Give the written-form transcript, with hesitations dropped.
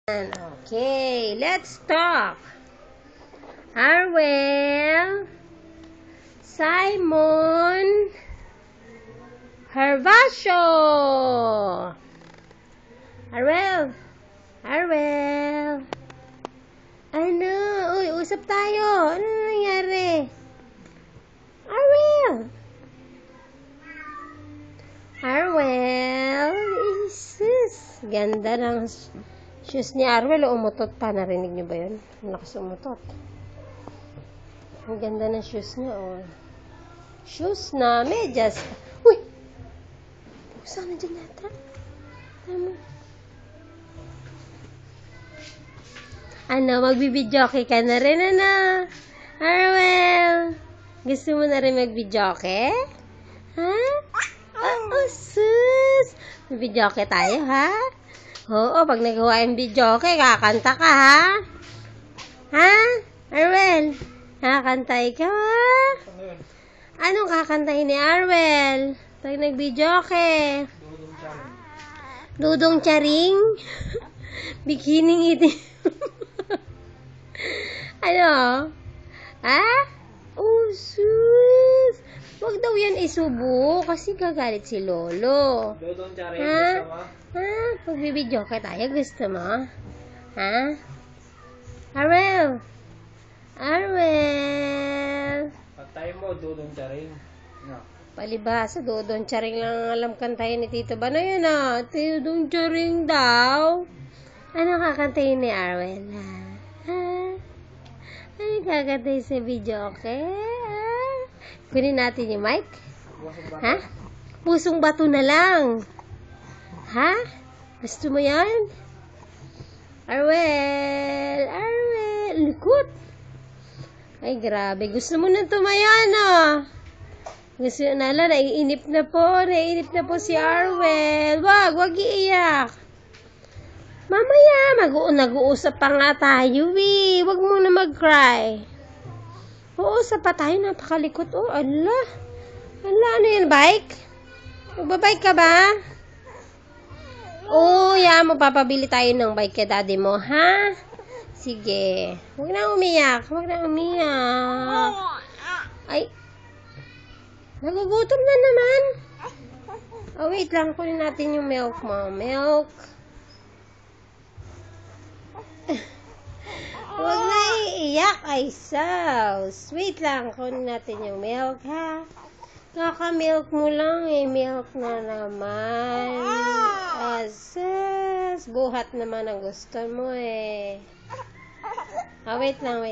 Okay, let's talk. Arwel, Simon, Hervasio. Arwel. Ano? Uy, usap tayo. Ano nangyari? Arwel, isis. Ganda ng shoes ni Arwel. Umutot pa. Narinig niyo ba yun? Malakas umutot. Ang ganda ng shoes niya, oh. Shoes na medyas. Uy! Pusa na dyan yata. Tama. Ano, magbibidyoke ka na rin, ano? Arwel! Gusto mo na rin magbidyoke? Ha? Oh, sus! Magbidyoke tayo, ha? Oo, pag nagawa yung videoke, kakanta ka, ha? Ha? Arwel? Kakanta ikaw, ha? Anong kakantahin ni Arwel? Pag nag-videoke? Dudong Charing? Bikining itim. Ano? Ha? Oh, sus! Huwag daw yan isubo kasi gagalit si Lolo. Dudong Charing, Ha? gusto mo? Ha? Pagbibidyoke tayo, gusto mo? Ha? Arwel! Patay mo, Dudong Charing. No. Palibasa, Dudong Charing lang ang alam kantahin ni Tito Banoy, ah. Dudong Charing daw. Ano kakantahin ni Arwel, ha? Ano kakantahin sa videoke? Ha? Kunin natin yung mic? Ha? Pusong bato na lang. Ha? Gusto mo yan? Arwel! Likot! Ay, grabe. Gusto mo na tumayo, ano? Gusto na lang, naiinip na po si Arwel. Wag iiyak. Mamaya, nag-uusap pa nga tayo, eh. Wag mo na mag-cry. Uusap pa tayo, napakalikot. Oh, ala, ano yan, bike? Magbabike ka ba? Oh, magpapabili tayo ng bike kay daddy mo, ha? Sige. Huwag na umiyak. Ay. Nagugutom na naman. Oh, wait lang. Kunin natin yung milk mo. Milk. Huwag na iiyak. Ay, sus. Wait lang. Kunin natin yung milk, ha? Kaka-milk mo lang, eh. Milk na naman. Ases. Buhat naman ang gusto mo, eh. Wait lang.